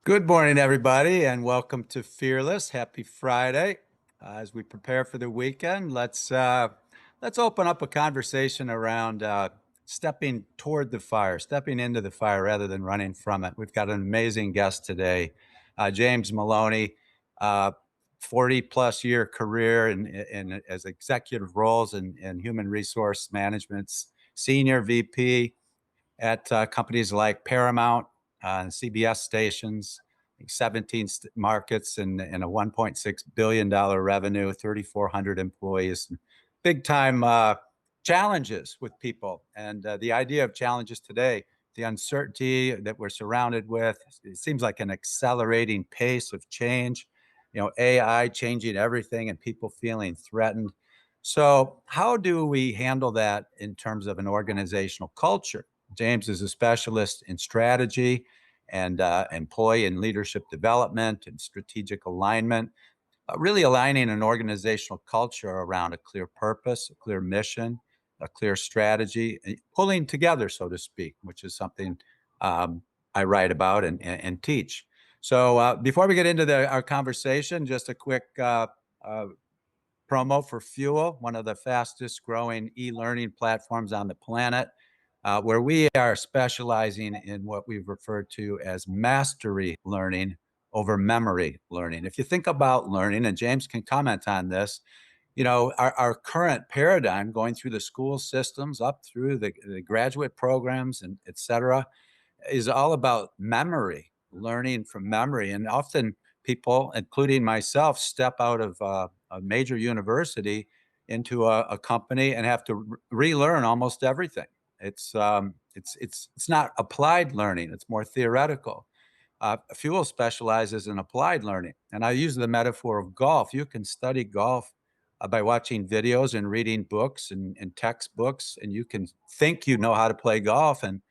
Good morning, everybody, and welcome to Fearless. Happy Friday. As we prepare for the weekend, let's open up a conversation around stepping toward the fire, stepping into the fire rather than running from it. We've got an amazing guest today, James Maloney, 40 plus year career in as executive roles in human resource management, senior VP at companies like Paramount and CBS stations, 17 markets and a $1.6 billion revenue, 3,400 employees, big time challenges with people. And the idea of challenges today, the uncertainty that we're surrounded with, it seems like an accelerating pace of change, AI changing everything and people feeling threatened. So how do we handle that in terms of an organizational culture? James is a specialist in strategy and employee and leadership development and strategic alignment, really aligning an organizational culture around a clear purpose, a clear mission, a clear strategy, pulling together, so to speak, which is something I write about and teach. So before we get into our conversation, just a quick uh, promo for Fuel, one of the fastest growing e-learning platforms on the planet, where we are specializing in what we've referred to as mastery learning over memory learning. If you think about learning, and James can comment on this, our current paradigm going through the school systems up through the graduate programs and et cetera, is all about memory, learning from memory. And often people, including myself, step out of a major university into a company and have to relearn almost everything. It's not applied learning; it's more theoretical. Fuel specializes in applied learning, and I use the metaphor of golf. You can study golf by watching videos and reading books and textbooks, and you can think you know how to play golf and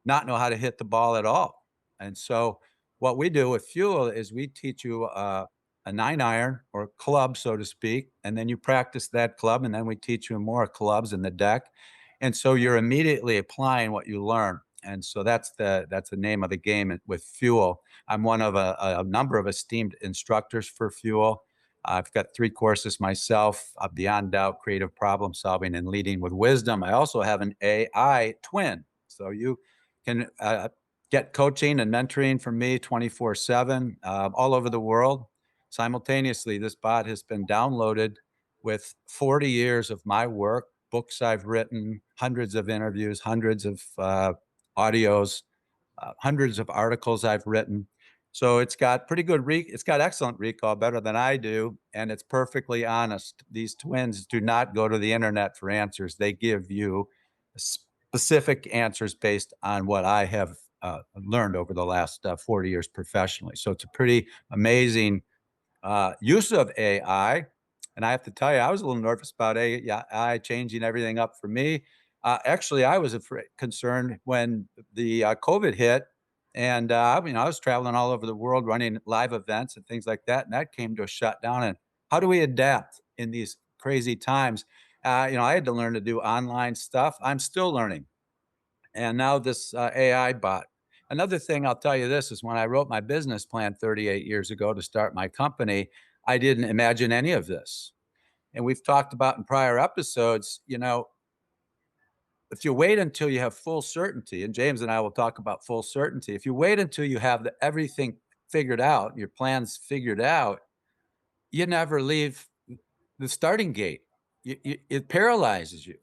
not know how to hit the ball at all. And so, what we do with Fuel is we teach you a 9 iron or club, so to speak, and then you practice that club, and then we teach you more clubs in the deck, and so you're immediately applying what you learn. And so that's the name of the game with Fuel. I'm one of a number of esteemed instructors for Fuel. I've got 3 courses myself, Beyond Doubt, Creative Problem Solving, and Leading with Wisdom. I also have an AI twin. So you can get coaching and mentoring from me 24/7 all over the world. Simultaneously, this bot has been downloaded with 40 years of my work, books I've written, hundreds of interviews, hundreds of audios, hundreds of articles I've written. So it's got it's got excellent recall, better than I do, and it's perfectly honest. These twins do not go to the internet for answers. They give you specific answers based on what I have learned over the last 40 years professionally. So it's a pretty amazing use of AI. And I have to tell you, I was a little nervous about AI changing everything up for me. Actually, I was concerned when the COVID hit, and I was traveling all over the world running live events and things like that, and that came to a shutdown. And how do we adapt in these crazy times? I had to learn to do online stuff. I'm still learning, and now this AI bot. Another thing I'll tell you this is when I wrote my business plan 38 years ago to start my company, I didn't imagine any of this. And we've talked about in prior episodes, if you wait until you have full certainty, and James and I will talk about full certainty, if you wait until you have everything figured out, your plans figured out, you never leave the starting gate. It paralyzes you.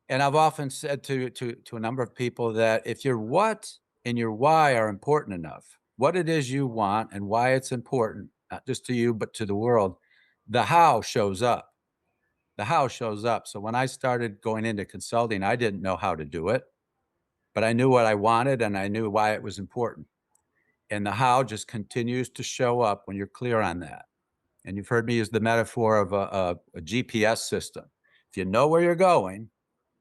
And I've often said to a number of people that if your what and your why are important enough, what it is you want and why it's important, not just to you, but to the world, the how shows up. The how shows up. So when I started going into consulting, I didn't know how to do it, but I knew what I wanted and I knew why it was important. And the how just continues to show up when you're clear on that. And you've heard me use the metaphor of a GPS system. If you know where you're going,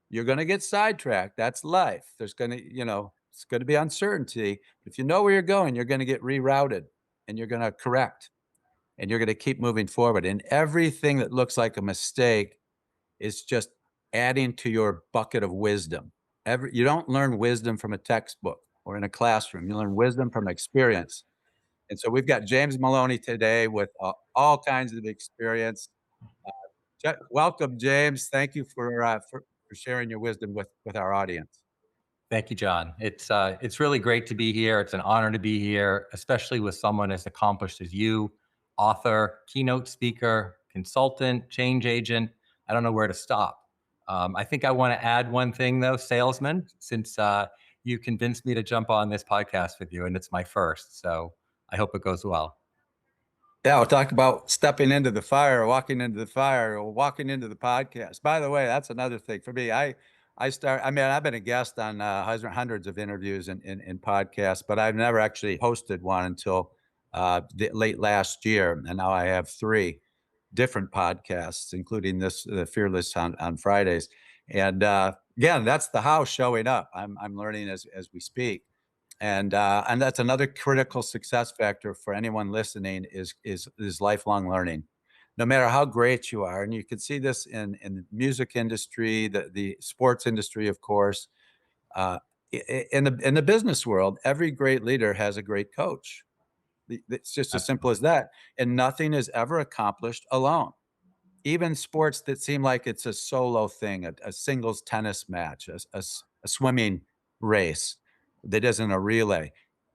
you're going to get sidetracked. That's life. There's going to, it's going to be uncertainty. If you know where you're going, you're going to get rerouted and you're going to correct and you're going to keep moving forward. And everything that looks like a mistake is just adding to your bucket of wisdom. You don't learn wisdom from a textbook or in a classroom. You learn wisdom from experience. And so we've got James Maloney today with all kinds of experience. Welcome, James. Thank you for sharing your wisdom with our audience. Thank you, John. It's really great to be here. It's an honor to be here, especially with someone as accomplished as you, author, keynote speaker, consultant, change agent. I don't know where to stop. I think I want to add one thing though, salesman, since you convinced me to jump on this podcast with you, and it's my first. So I hope it goes well. Yeah, we'll talk about stepping into the fire, or walking into the fire, or walking into the podcast. By the way, that's another thing for me. I mean, I've been a guest on hundreds of interviews and podcasts, but I've never actually hosted one until late last year, and now I have three different podcasts, including this Fearless on Fridays. And again, that's the house showing up. I'm learning as we speak. And that's another critical success factor for anyone listening is lifelong learning. No matter how great you are, and you can see this in the music industry, the sports industry, of course, uh, in the business world, every great leader has a great coach. It's just as simple as that. And nothing is ever accomplished alone. Even sports that seem like it's a solo thing, a singles tennis match, a swimming race that isn't a relay,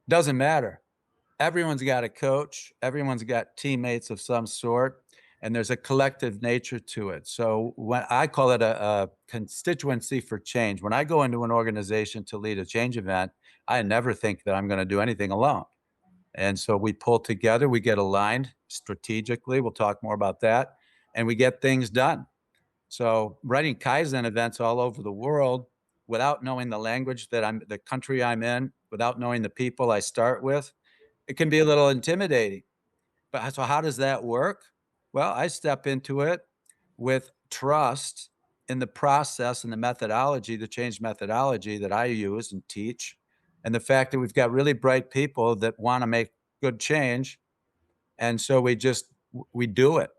doesn't matter. Everyone's got a coach, everyone's got teammates of some sort, and there's a collective nature to it. So when I call it a constituency for change, when I go into an organization to lead a change event, I never think that I'm going to do anything alone. And so we pull together, we get aligned strategically. We'll talk more about that, and we get things done. So running Kaizen events all over the world without knowing the language the country I'm in, without knowing the people I start with, it can be a little intimidating. But so how does that work? Well, I step into it with trust in the process and the methodology, the change methodology that I use and teach, and the fact that we've got really bright people that want to make good change. And so we do it.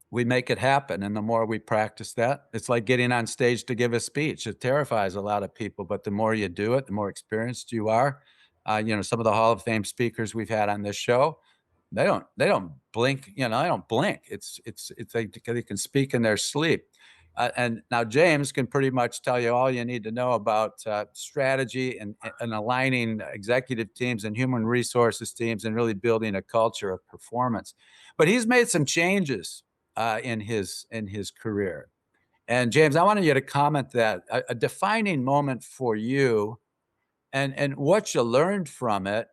We make it happen. And the more we practice that, it's like getting on stage to give a speech. It terrifies a lot of people, but the more you do it, the more experienced you are. Some of the Hall of Fame speakers we've had on this show, they don't blink. They don't blink. It's they can speak in their sleep. And now James can pretty much tell you all you need to know about strategy and aligning executive teams and human resources teams and really building a culture of performance. But he's made some changes in his career. And James, I wanted you to comment that a defining moment for you and what you learned from it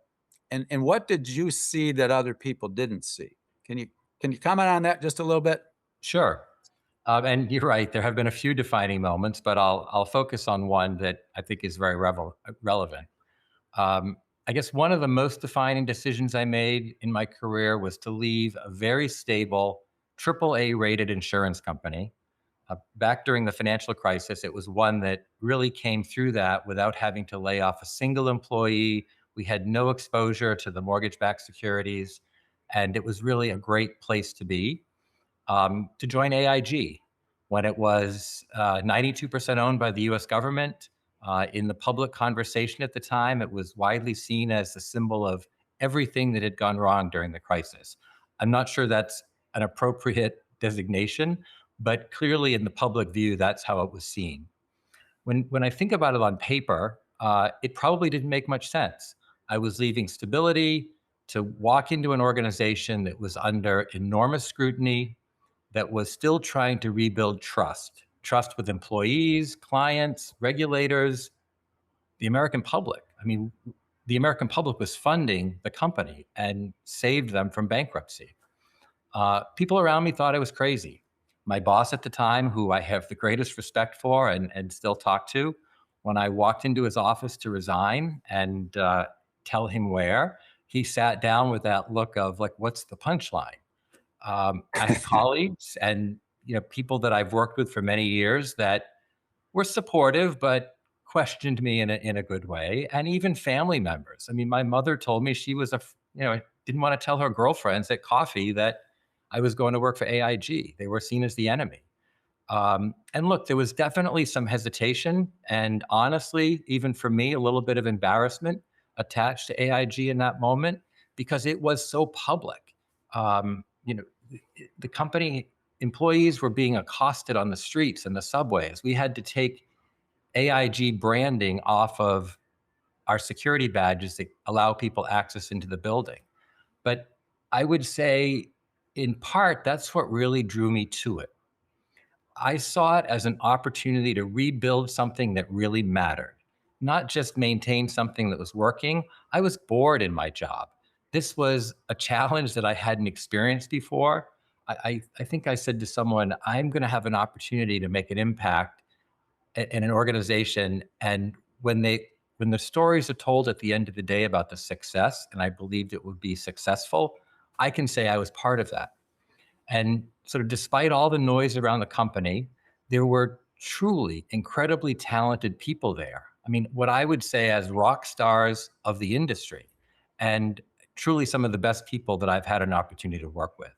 and what did you see that other people didn't see? Can you comment on that just a little bit? Sure. And you're right. There have been a few defining moments, but I'll focus on one that I think is very relevant. I guess one of the most defining decisions I made in my career was to leave a very stable AAA rated insurance company. Back during the financial crisis, it was one that really came through that without having to lay off a single employee. We had no exposure to the mortgage backed securities, and it was really a great place to be. To join AIG when it was 92% owned by the US government. In the public conversation at the time, it was widely seen as a symbol of everything that had gone wrong during the crisis. I'm not sure that's an appropriate designation, but clearly in the public view, that's how it was seen. When I think about it on paper, it probably didn't make much sense. I was leaving stability to walk into an organization that was under enormous scrutiny, that was still trying to rebuild trust with employees, clients, regulators, the American public. I mean, the American public was funding the company and saved them from bankruptcy. People around me thought I was crazy. My boss at the time, who I have the greatest respect for and still talk to, when I walked into his office to resign and tell him where, he sat down with that look of like, what's the punchline? I had colleagues and people that I've worked with for many years that were supportive, but questioned me in a good way, and even family members. I mean, my mother told me she was didn't want to tell her girlfriends at coffee that I was going to work for AIG. They were seen as the enemy. And look, there was definitely some hesitation, and honestly, even for me, a little bit of embarrassment attached to AIG in that moment. because it was so public. You know, the company employees were being accosted on the streets and the subways. We had to take AIG branding off of our security badges that allow people access into the building. But I would say, in part, that's what really drew me to it. I saw it as an opportunity to rebuild something that really mattered, not just maintain something that was working. I was bored in my job. This was a challenge that I hadn't experienced before. I think I said to someone, I'm going to have an opportunity to make an impact in an organization. And when the stories are told at the end of the day about the success, and I believed it would be successful, I can say I was part of that. And sort of despite all the noise around the company, there were truly incredibly talented people there. I mean, what I would say as rock stars of the industry, and truly some of the best people that I've had an opportunity to work with.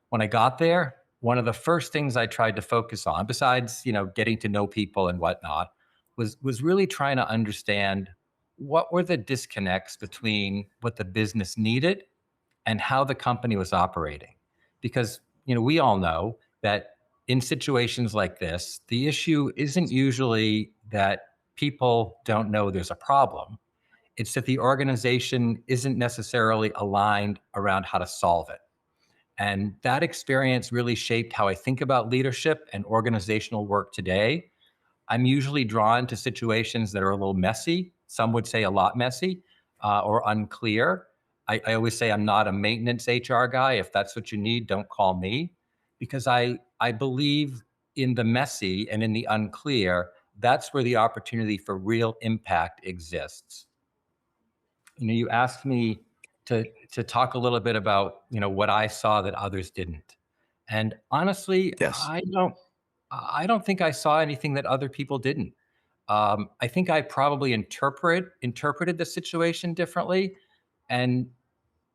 When I got there, one of the first things I tried to focus on, besides getting to know people and whatnot, was really trying to understand what were the disconnects between what the business needed and how the company was operating. Because we all know that in situations like this, the issue isn't usually that people don't know there's a problem. It's that the organization isn't necessarily aligned around how to solve it. And that experience really shaped how I think about leadership and organizational work today. I'm usually drawn to situations that are a little messy. Some would say a lot messy or unclear. I always say I'm not a maintenance HR guy. If that's what you need, don't call me, because I believe in the messy and in the unclear. That's where the opportunity for real impact exists. You asked me to talk a little bit about what I saw that others didn't, and honestly, Yes. I don't think I saw anything that other people didn't. I think I probably interpreted the situation differently, and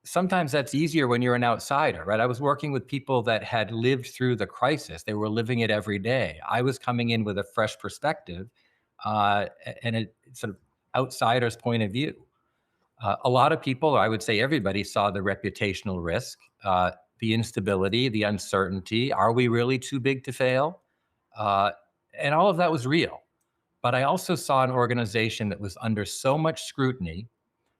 sometimes that's easier when you're an outsider, right? I was working with people that had lived through the crisis; they were living it every day. I was coming in with a fresh perspective and a sort of outsider's point of view. A lot of people, I would say everybody, saw the reputational risk, the instability, the uncertainty. Are we really too big to fail? Uh, and all of that was real. But I also saw an organization that was under so much scrutiny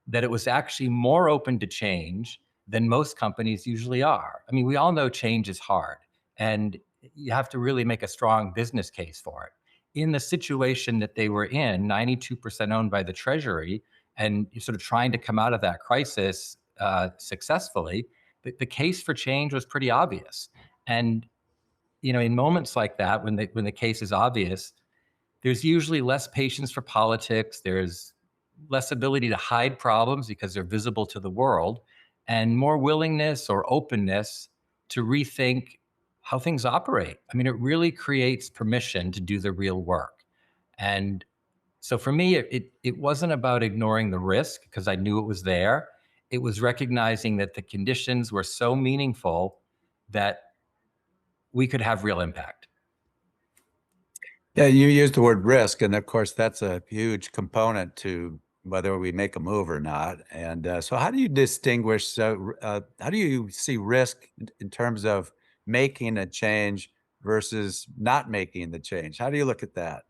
that it was actually more open to change than most companies usually are. I mean, we all know change is hard, and you have to really make a strong business case for it. In the situation that they were in, 92% owned by the Treasury, and you're sort of trying to come out of that crisis successfully, the case for change was pretty obvious. And in moments like that, when the case is obvious, there's usually less patience for politics. There's less ability to hide problems because they're visible to the world, and more willingness or openness to rethink how things operate. I mean, it really creates permission to do the real work. And so for me, it wasn't about ignoring the risk because I knew it was there. It was recognizing that the conditions were so meaningful that we could have real impact. Yeah, you used the word risk, and of course, that's a huge component to whether we make a move or not. And so, how do you distinguish? How do you see risk in terms of making a change versus not making the change? How do you look at that?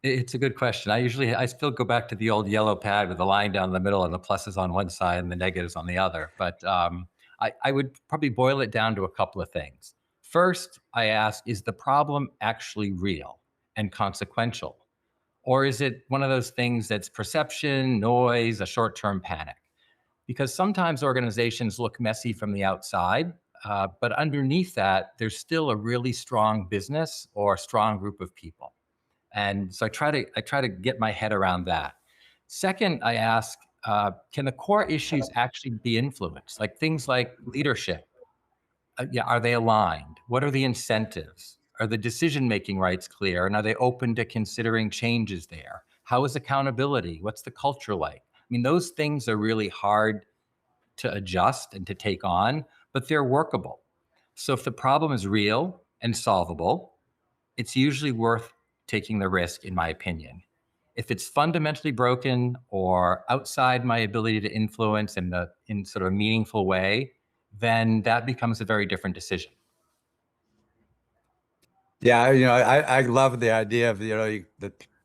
It's a good question. I still go back to the old yellow pad with the line down the middle and the pluses on one side and the negatives on the other. But I would probably boil it down to a couple of things. First, I ask, is the problem actually real and consequential? Or is it one of those things that's perception, noise, a short term panic? Because sometimes organizations look messy from the outside, but underneath that, there's still a really strong business or a strong group of people. And so I try to get my head around that. Second, I ask, can the core issues actually be influenced? Like things like leadership. Yeah, are they aligned? What are the incentives? Are the decision making rights clear? And are they open to considering changes there? How is accountability? What's the culture like? I mean, those things are really hard to adjust and to take on, but they're workable. So if the problem is real and solvable, it's usually worth taking the risk, in my opinion. If it's fundamentally broken or outside my ability to influence in sort of a meaningful way, then that becomes a very different decision. Yeah, I love the idea of, the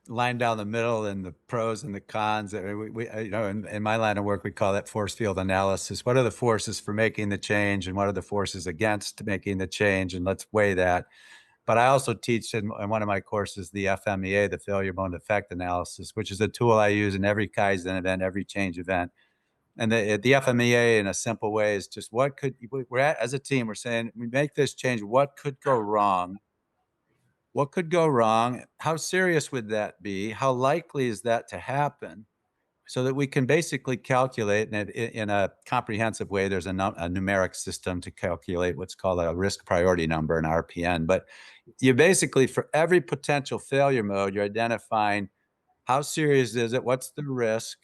line down the middle and the pros and the cons. I mean, in my line of work, we call that force field analysis. What are the forces for making the change and what are the forces against making the change? And let's weigh that. But I also teach in one of my courses, the FMEA, the failure mode effect analysis, which is a tool I use in every Kaizen event, every change event. And the FMEA in a simple way is just as a team, we're saying, we make this change, what could go wrong? What could go wrong? How serious would that be? How likely is that to happen? So that we can basically calculate in a comprehensive way. There's a numeric system to calculate what's called a risk priority number, an RPN. But you basically, for every potential failure mode, you're identifying how serious is it? What's the risk?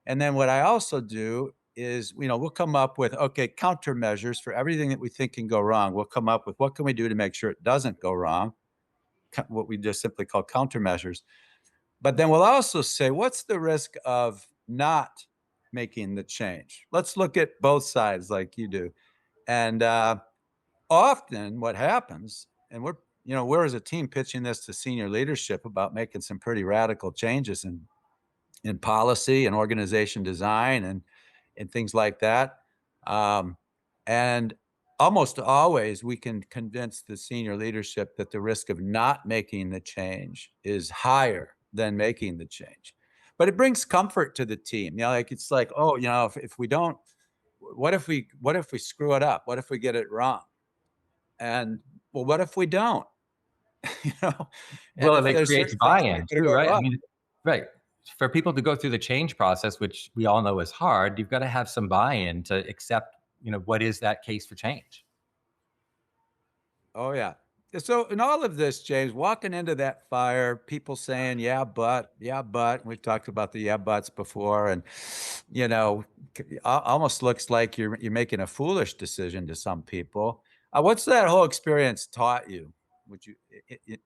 And then what I also do is, we'll come up with, okay, countermeasures for everything that we think can go wrong. We'll come up with what can we do to make sure it doesn't go wrong, what we just simply call countermeasures. But then we'll also say, what's the risk of not making the change? Let's look at both sides like you do. And often what happens, and we're as a team pitching this to senior leadership about making some pretty radical changes in policy and organization design and things like that. And almost always we can convince the senior leadership that the risk of not making the change is higher than making the change. But it brings comfort to the team. Like it's like, oh, if we don't, what if we screw it up? What if we get it wrong? And well, what if we don't? you know, and Well, if it there's creates certain things that are buy-in going too, to go right? I wrong. mean, right. For people to go through the change process, which we all know is hard, you've got to have some buy-in to accept, what is that case for change? Oh yeah. So in all of this, James, walking into that fire, people saying, yeah, but we've talked about the yeah, buts before. And, almost looks like you're making a foolish decision to some people. What's that whole experience taught you? Would you,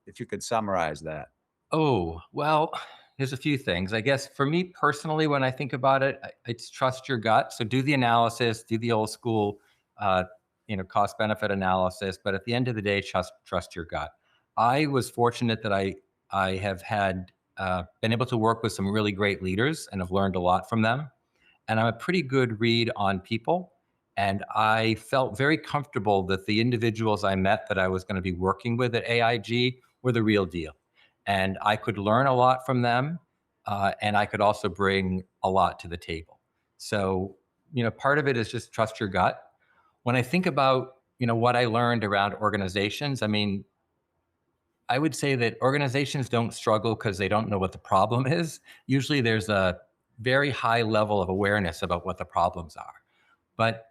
if you could summarize that? Oh, well, there's a few things. I guess for me personally, when I think about it, it's trust your gut. So do the analysis, do the old school, cost benefit analysis. But at the end of the day, trust your gut. I was fortunate that I have had been able to work with some really great leaders and have learned a lot from them. And I'm a pretty good read on people. And I felt very comfortable that the individuals I met that I was going to be working with at AIG were the real deal. And I could learn a lot from them. And I could also bring a lot to the table. So, part of it is just trust your gut. When I think about, what I learned around organizations, I mean, I would say that organizations don't struggle because they don't know what the problem is. Usually there's a very high level of awareness about what the problems are. But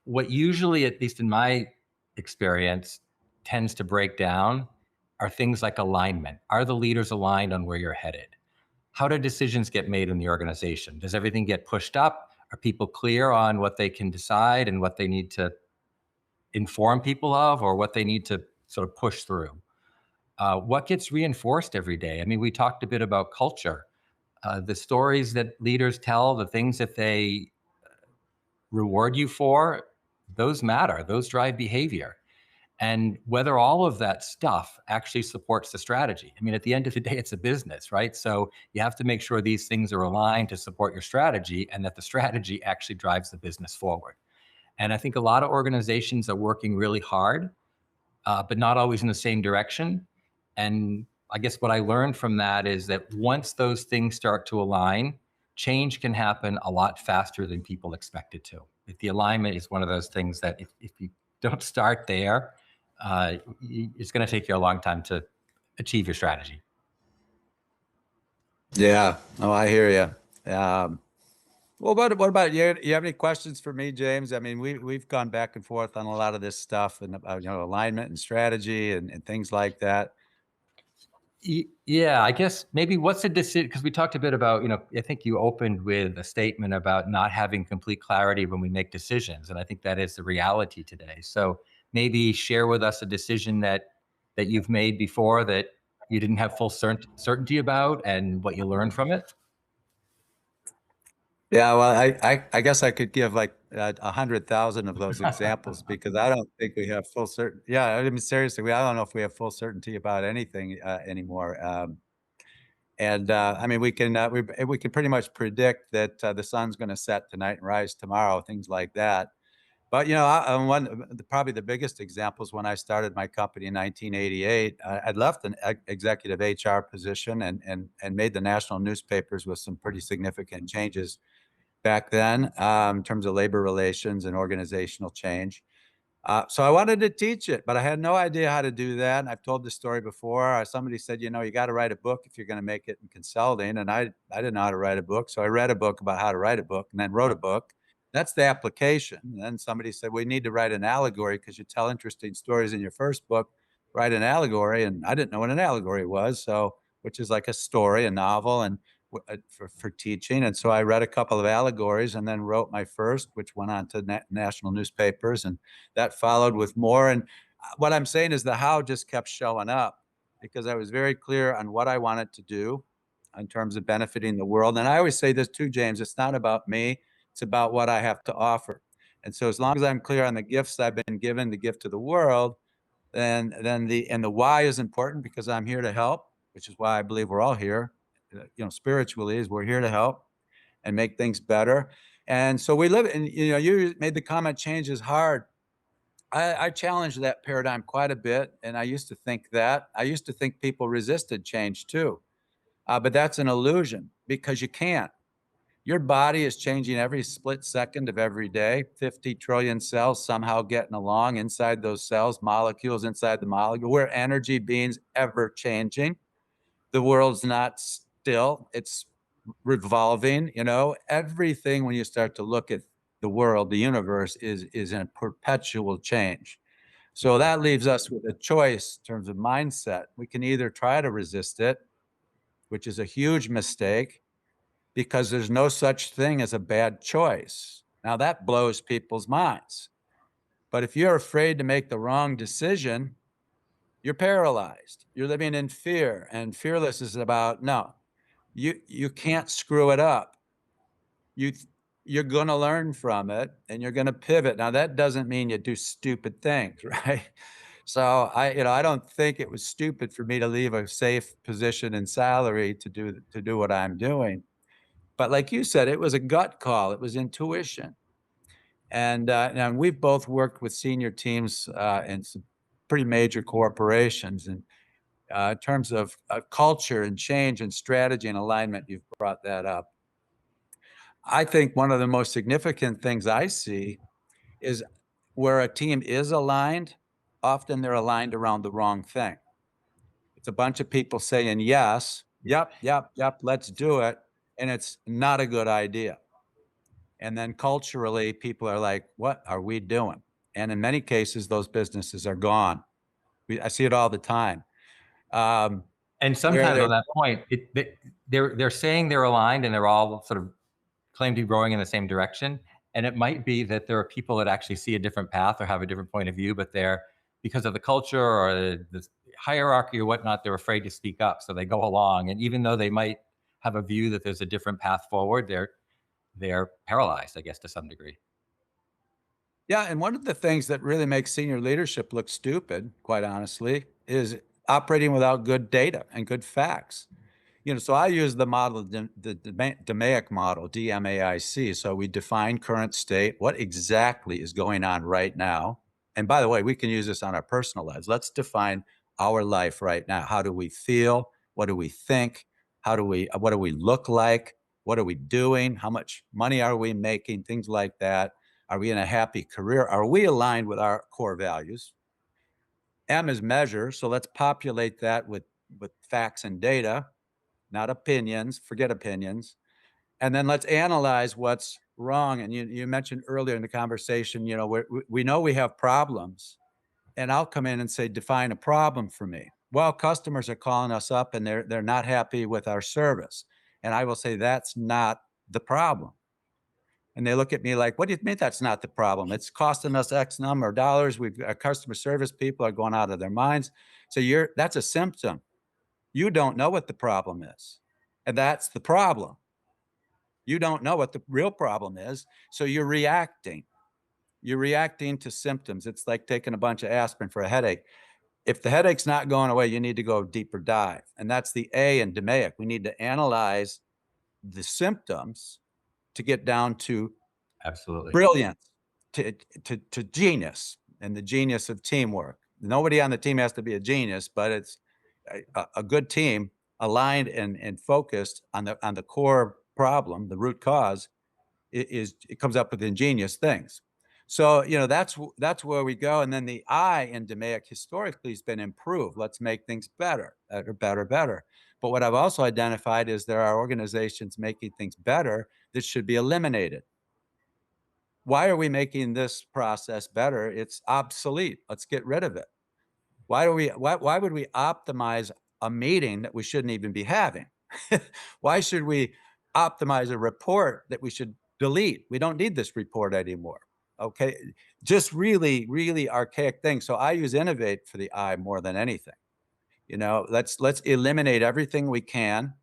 what usually, at least in my experience, tends to break down are things like alignment. Are the leaders aligned on where you're headed? How do decisions get made in the organization? Does everything get pushed up? Are people clear on what they can decide and what they need to inform people of or what they need to sort of push through? What gets reinforced every day? I mean, we talked a bit about culture. The stories that leaders tell, the things that they reward you for, those matter. Those drive behavior. And whether all of that stuff actually supports the strategy. I mean, at the end of the day, it's a business, right? So you have to make sure these things are aligned to support your strategy and that the strategy actually drives the business forward. And I think a lot of organizations are working really hard, but not always in the same direction. And I guess what I learned from that is that once those things start to align, change can happen a lot faster than people expect it to. If the alignment is one of those things that if you don't start there, it's going to take you a long time to achieve your strategy. Yeah. Oh, I hear you. Well, what about you? You have any questions for me, James? I mean, we've gone back and forth on a lot of this stuff and about, alignment and strategy and things like that. Yeah, I guess maybe what's the decision? Because we talked a bit about, I think you opened with a statement about not having complete clarity when we make decisions, and I think that is the reality today. So maybe share with us a decision that you've made before that you didn't have full certainty about and what you learned from it? Yeah, well, I guess I could give like 100,000 of those examples because I don't think we have full certain. Yeah, I mean seriously, I don't know if we have full certainty about anything anymore. And I mean, we can pretty much predict that the sun's going to set tonight and rise tomorrow, things like that. But you know, probably the biggest example is when I started my company in 1988. I'd left an executive HR position and made the national newspapers with some pretty significant changes back then in terms of labor relations and organizational change. So I wanted to teach it, but I had no idea how to do that. And I've told this story before. Somebody said, you know, you got to write a book if you're going to make it in consulting. And I didn't know how to write a book. So I read a book about how to write a book and then wrote a book. That's the application. And then somebody said, we need to write an allegory because you tell interesting stories in your first book. Write an allegory. And I didn't know what an allegory was. So, which is like a story, a novel. And for teaching. And so I read a couple of allegories and then wrote my first, which went on to national newspapers. And that followed with more. And what I'm saying is the how just kept showing up because I was very clear on what I wanted to do in terms of benefiting the world. And I always say this too, James, it's not about me, it's about what I have to offer. And so as long as I'm clear on the gifts I've been given, the gift to the world, then the why is important because I'm here to help, which is why I believe we're all here. You know, spiritually, is we're here to help and make things better. And so we live, and you know, you made the comment, change is hard. I challenged that paradigm quite a bit, and I used to think that. I used to think people resisted change too, but that's an illusion because you can't. Your body is changing every split second of every day. 50 trillion cells somehow getting along inside those cells, molecules inside the molecule. We're energy beings, ever changing. The world's not still, it's revolving. You know, everything when you start to look at the world, the universe is in perpetual change. So that leaves us with a choice in terms of mindset. We can either try to resist it, which is a huge mistake because there's no such thing as a bad choice. Now that blows people's minds. But if you're afraid to make the wrong decision, you're paralyzed. You're living in fear. And fearless is about no, you can't screw it up. You you're going to learn from it and you're going to pivot. Now that doesn't mean you do stupid things, right? So I don't think it was stupid for me to leave a safe position and salary to do what I'm doing. But like you said, it was a gut call. It was intuition. And we've both worked with senior teams in some pretty major corporations. And in terms of culture and change and strategy and alignment, you've brought that up. I think one of the most significant things I see is where a team is aligned, often they're aligned around the wrong thing. It's a bunch of people saying yes, yep, yep, yep, let's do it. And it's not a good idea. And then culturally, people are like, what are we doing? And in many cases, those businesses are gone. I see it all the time. Um, And where sometimes they're on that point, they're saying they're aligned and they're all sort of claim to be growing in the same direction. And it might be that there are people that actually see a different path or have a different point of view, but they're because of the culture or the hierarchy or whatnot, they're afraid to speak up. So they go along. And even though they might have a view that there's a different path forward, they're paralyzed, I guess, to some degree. Yeah, and one of the things that really makes senior leadership look stupid, quite honestly, is operating without good data and good facts. You know, so I use the model, the DMAIC model, DMAIC. So we define current state, what exactly is going on right now. And by the way, we can use this on our personal lives. Let's define our life right now. How do we feel? What do we think? What do we look like? What are we doing? How much money are we making? Things like that. Are we in a happy career? Are we aligned with our core values? M is measure. So let's populate that with facts and data, not opinions, forget opinions. And then let's analyze what's wrong. And you mentioned earlier in the conversation, you know, we know we have problems. And I'll come in and say, define a problem for me. Well, customers are calling us up and they're not happy with our service. And I will say, that's not the problem. And they look at me like, what do you mean that's not the problem? It's costing us X number of dollars. Our customer service people are going out of their minds. So that's a symptom. You don't know what the problem is. And that's the problem. You don't know what the real problem is. So you're reacting. You're reacting to symptoms. It's like taking a bunch of aspirin for a headache. If the headache's not going away, you need to go deeper dive. And that's the A in DMAIC. We need to analyze the symptoms to get down to Absolutely. brilliance, to genius, and the genius of teamwork. Nobody on the team has to be a genius, but it's a good team aligned and focused on the core problem, the root cause. It comes up with ingenious things. So that's where we go. And then the I in DMAIC historically has been improved. Let's make things better, better, better, better. But what I've also identified is there are organizations making things better that should be eliminated. Why are we making this process better? It's obsolete. Let's get rid of it. Why would we optimize a meeting that we shouldn't even be having? Why should we optimize a report that we should delete? We don't need this report anymore. Okay. Just really, really archaic things. So I use innovate for the I more than anything. Let's eliminate everything we can.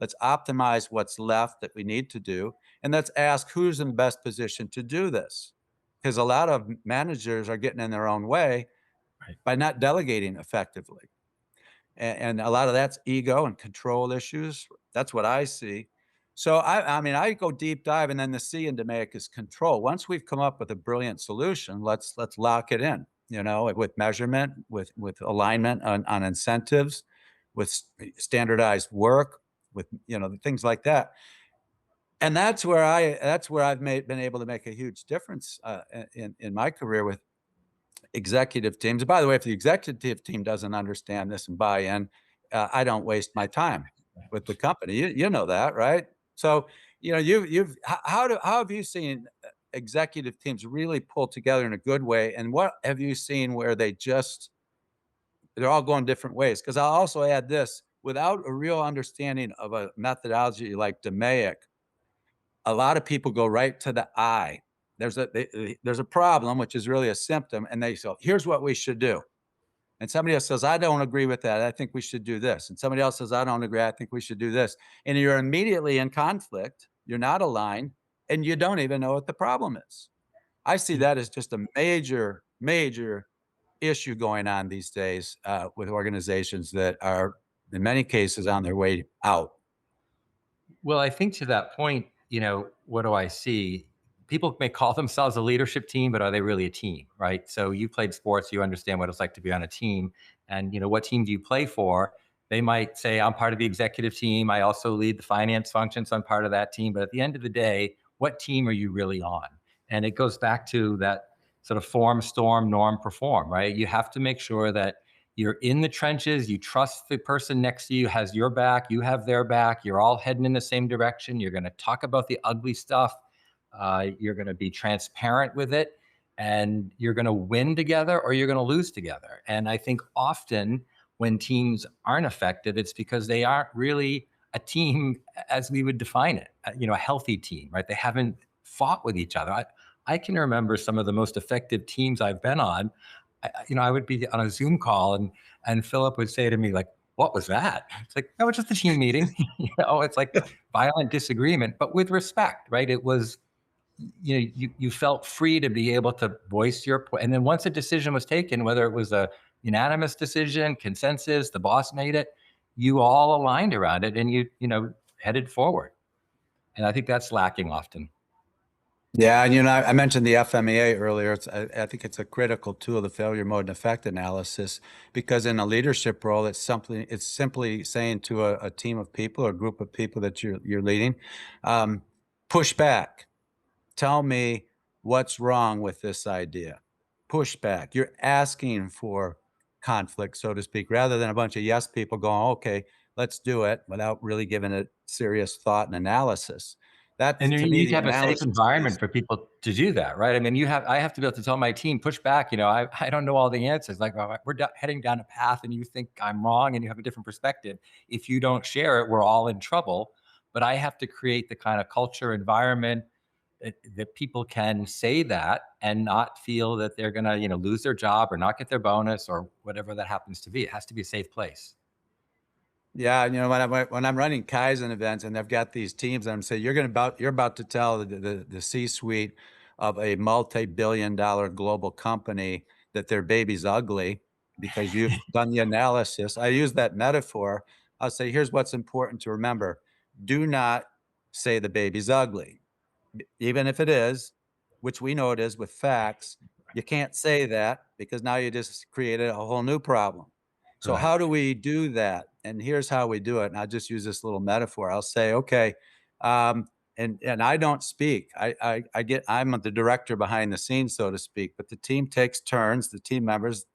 Let's optimize what's left that we need to do. And let's ask who's in the best position to do this. Because a lot of managers are getting in their own way Right. by not delegating effectively. And a lot of that's ego and control issues. That's what I see. So I mean, I go deep dive, and then the C in DMAIC is control. Once we've come up with a brilliant solution, let's lock it in. With measurement, with alignment on incentives, with standardized work, with things like that. And that's where I've been able to make a huge difference in my career with executive teams. And by the way, if the executive team doesn't understand this and buy in, I don't waste my time with the company. You know that, right? So how have you seen executive teams really pull together in a good way? And what have you seen where they're all going different ways? Because I'll also add this: without a real understanding of a methodology like DMAIC, a lot of people go right to the I. There's a problem, which is really a symptom, and they say, "Here's what we should do." And somebody else says, "I don't agree with that. I think we should do this." And somebody else says, "I don't agree. I think we should do this." And you're immediately in conflict. You're not aligned, and you don't even know what the problem is. I see that as just a major, major issue going on these days with organizations that are, in many cases, on their way out. Well, I think to that point, what do I see? People may call themselves a leadership team, but are they really a team, right? So you played sports, you understand what it's like to be on a team. And, what team do you play for? They might say, I'm part of the executive team. I also lead the finance function, so I'm part of that team. But at the end of the day, what team are you really on? And it goes back to that sort of form, storm, norm, perform, right? You have to make sure that you're in the trenches. You trust the person next to you has your back. You have their back. You're all heading in the same direction. You're going to talk about the ugly stuff. You're going to be transparent with it. And you're going to win together or you're going to lose together. And I think often when teams aren't effective, it's because they aren't really a team as we would define it, a healthy team, right? They haven't fought with each other. I can remember some of the most effective teams I've been on. I would be on a Zoom call and Philip would say to me like, "What was that?" It's like, "No, it's just a team meeting." It's like violent disagreement, but with respect, right? It was, you felt free to be able to voice your point. And then once a decision was taken, whether it was a unanimous decision, consensus, the boss made it, you all aligned around it and you headed forward. And I think that's lacking often. Yeah, and I mentioned the FMEA earlier. I think it's a critical tool, the failure mode and effect analysis, because in a leadership role, it's simply saying to a team of people or a group of people that you're leading, um, push back. Tell me what's wrong with this idea. Push back. You're asking for conflict, so to speak, rather than a bunch of yes people going, "Okay, let's do it," without really giving it serious thought and analysis. That And you to me, need to the have a safe analysis environment piece. for people to do that, right? I mean, I have to be able to tell my team, push back. I don't know all the answers. Like, we're heading down a path, and you think I'm wrong, and you have a different perspective. If you don't share it, we're all in trouble. But I have to create the kind of culture environment that people can say that and not feel that they're gonna, lose their job or not get their bonus or whatever that happens to be. It has to be a safe place. Yeah, when I'm running Kaizen events and I've got these teams, I'm saying you're about to tell the C-suite of a multi-billion-dollar global company that their baby's ugly because you've done the analysis. I use that metaphor. I'll say, here's what's important to remember. Do not say the baby's ugly. Even if it is, which we know it is with facts, you can't say that because now you just created a whole new problem. So Right. how do we do that? And here's how we do it. And I'll just use this little metaphor. I'll say, okay, um, and I don't speak. I'm the director behind the scenes, so to speak. But the team takes turns. The team members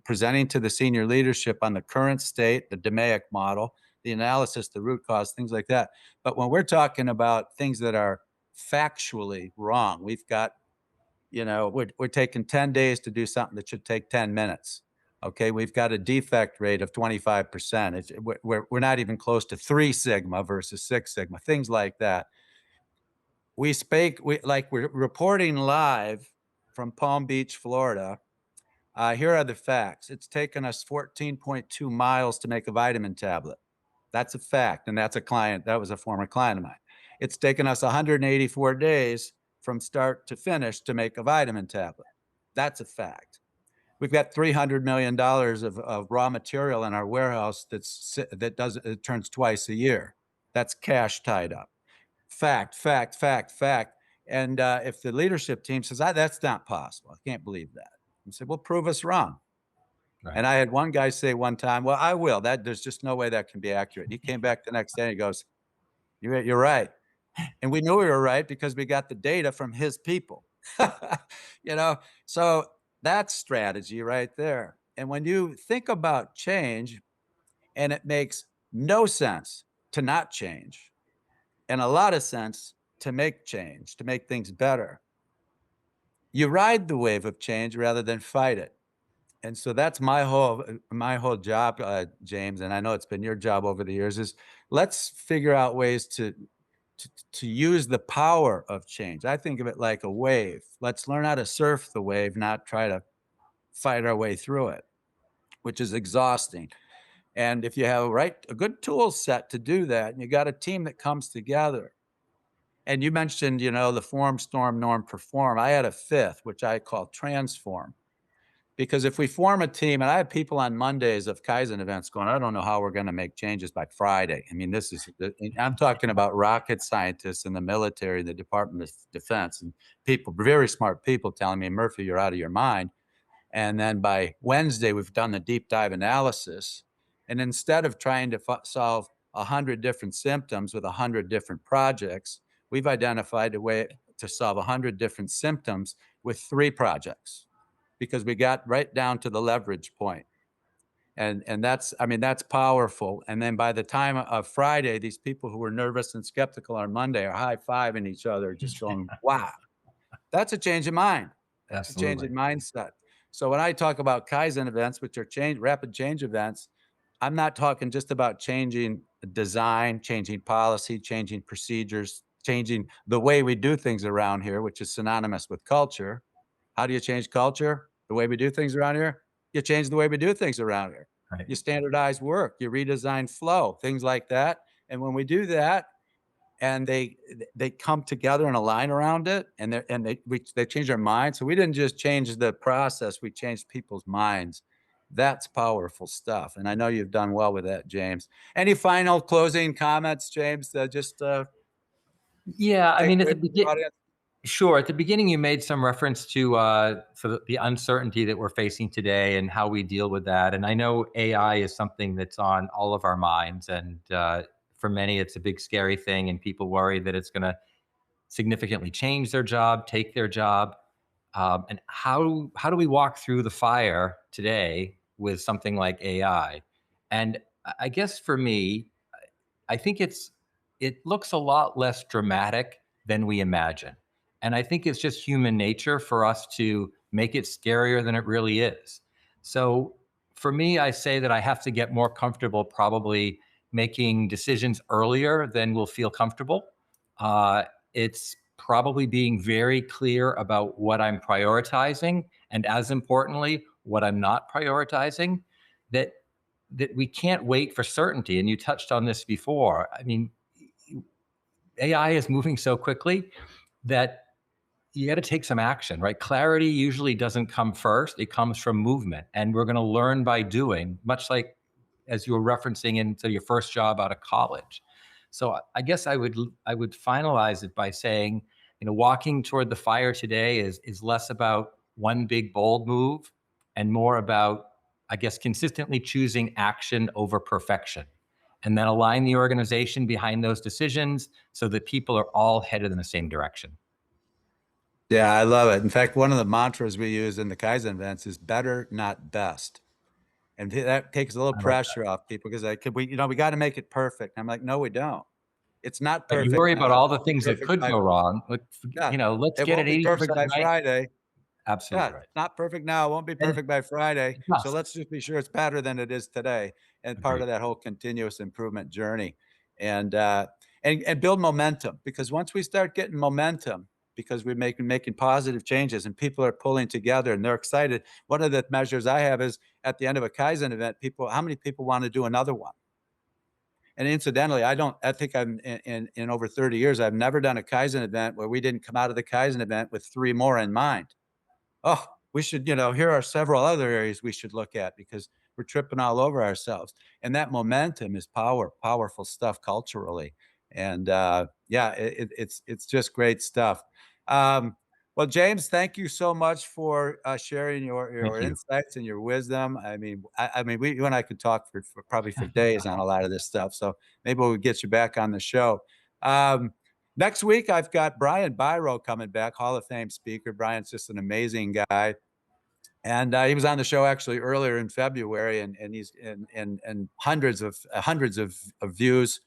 presenting to the senior leadership on the current state, the DMAIC model, the analysis, the root cause, things like that. But when we're talking about things that are factually wrong, we've got, we're taking 10 days to do something that should take 10 minutes. Okay, we've got a defect rate of 25%. We're not even close to 3 sigma versus 6 sigma, things like that. We're reporting live from Palm Beach, Florida. Here are the facts. It's taken us 14.2 miles to make a vitamin tablet. That's a fact. And that's a client. That was a former client of mine. It's taken us 184 days from start to finish to make a vitamin tablet. That's a fact. We've got $300 million of raw material in our warehouse it turns twice a year. That's cash tied up. Fact, fact, fact, fact. And if the leadership team says, that's not possible, I can't believe that. I said, well, prove us wrong. Right. And I had one guy say one time, well, I will. There's just no way that can be accurate. And he came back the next day and he goes, you're right. And we knew we were right because we got the data from his people. you know, so that's strategy right there. And when you think about change, and it makes no sense to not change, and a lot of sense to make change, to make things better, you ride the wave of change rather than fight it. And so that's my whole job, James, and I know it's been your job over the years, is let's figure out ways to use the power of change. I think of it like a wave. Let's learn how to surf the wave, not try to fight our way through it, which is exhausting. And if you have a good tool set to do that, and you got a team that comes together, and you mentioned, the form, storm, norm, perform. I had a fifth, which I call transform. Because if we form a team, and I have people on Mondays of Kaizen events going, I don't know how we're going to make changes by Friday. I mean, I'm talking about rocket scientists in the military, the Department of Defense, and people, very smart people telling me, Murphy, you're out of your mind. And then by Wednesday, we've done the deep dive analysis. And instead of trying to solve 100 different symptoms with 100 different projects, we've identified a way to solve 100 different symptoms with 3 projects because we got right down to the leverage point. And that's powerful. And then by the time of Friday, these people who were nervous and skeptical on Monday are high-fiving each other, just going, wow, that's a change of mind. That's a change Absolutely. in mindset. So when I talk about Kaizen events, which are rapid change events, I'm not talking just about changing design, changing policy, changing procedures, changing the way we do things around here, which is synonymous with culture. How do you change culture? The way we do things around here? You change the way we do things around here. Right. You standardize work, you redesign flow, things like that. And when we do that, and they come together and align around it, and they change their minds. So we didn't just change the process; we changed people's minds. That's powerful stuff, and I know you've done well with that, James. Any final closing comments, James? Just Yeah, I take mean, away from the audience. sure. At the beginning, you made some reference to the uncertainty that we're facing today and how we deal with that. And I know AI is something that's on all of our minds, and for many, it's a big scary thing, and people worry that it's going to significantly change their job, take their job. And how do we walk through the fire today with something like AI? And I guess for me, I think it looks a lot less dramatic than we imagine. And I think it's just human nature for us to make it scarier than it really is. So for me, I say that I have to get more comfortable probably making decisions earlier than we'll feel comfortable. It's probably being very clear about what I'm prioritizing, and as importantly, what I'm not prioritizing. That that we can't wait for certainty. And you touched on this before. I mean, AI is moving so quickly that you got to take some action, right? Clarity usually doesn't come first, it comes from movement. And we're going to learn by doing, much like as you were referencing into your first job out of college. So I guess I would finalize it by saying, walking toward the fire today is less about one big bold move and more about, I guess, consistently choosing action over perfection. And then align the organization behind those decisions so that people are all headed in the same direction. Yeah, I love it. In fact, one of the mantras we use in the Kaizen events is better, not best. And that takes a little I like that. pressure off people because we got to make it perfect. I'm like, no, we don't. It's not But you perfect worry about now. It all the won't be things that perfect could by, go wrong. yeah, Let's it get it won't be perfect 80% by right. Friday. Yeah, Absolutely right. it's not perfect now. It won't be And perfect by Friday. So just let's just be sure it's better than it is today. And part agreed. of that whole continuous improvement journey, and uh, and build momentum. Because once we start getting momentum, because we're making positive changes, and people are pulling together and they're excited. One of the measures I have is at the end of a Kaizen event, how many people want to do another one? And incidentally, I think I'm in over 30 years, I've never done a Kaizen event where we didn't come out of the Kaizen event with three more in mind. Oh, we should, here are several other areas we should look at because we're tripping all over ourselves. And that momentum is powerful stuff culturally. And yeah, it's just great stuff. Um, well, James, thank you so much for sharing your Thank you. insights and your wisdom. I mean, you and I could talk for probably for days on a lot of this stuff. So maybe we'll get you back on the show. Um, Next week, I've got Brian Byro coming back, Hall of Fame speaker. Brian's just an amazing guy. And he was on the show actually earlier in February, and he's and hundreds of views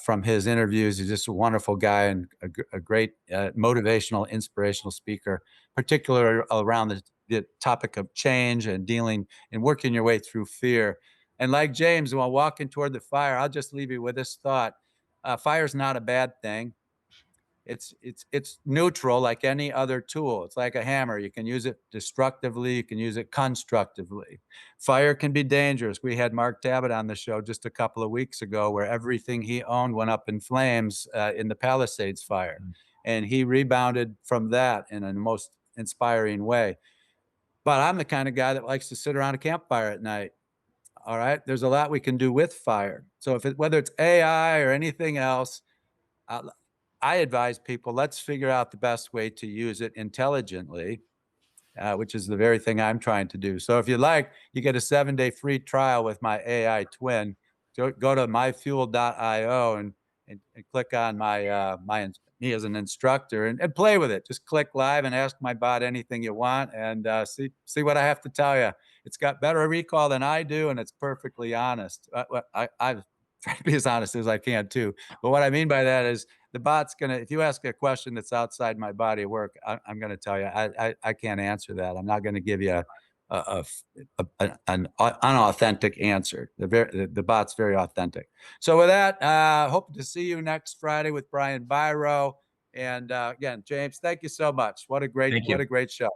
from his interviews. He's just a wonderful guy and a great motivational, inspirational speaker, particularly around the topic of change and dealing and working your way through fear. And like James, while walking toward the fire, I'll just leave you with this thought: fire's not a bad thing. It's neutral like any other tool. It's like a hammer. You can use it destructively, you can use it constructively. Fire can be dangerous. We had Mark Tabbitt on the show just a couple of weeks ago where everything he owned went up in flames in the Palisades fire. Mm. And he rebounded from that in a most inspiring way. But I'm the kind of guy that likes to sit around a campfire at night. All right. There's a lot we can do with fire. So whether it's AI or anything else, uh, I advise people, let's figure out the best way to use it intelligently, which is the very thing I'm trying to do. So if you like, you get a 7-day free trial with my AI twin. Go to myfuel.io and click on me as an instructor and play with it. Just click live and ask my bot anything you want and see what I have to tell you. It's got better recall than I do, and it's perfectly honest. I've tried to be as honest as I can too. But what I mean by that is the bot's gonna, if you ask a question that's outside my body of work, I'm gonna tell you I can't answer that. I'm not gonna give you an unauthentic answer. The bot's very authentic. So with that, hope to see you next Friday with Brian Byro. And again, James, thank you so much. Thank What you. a great show.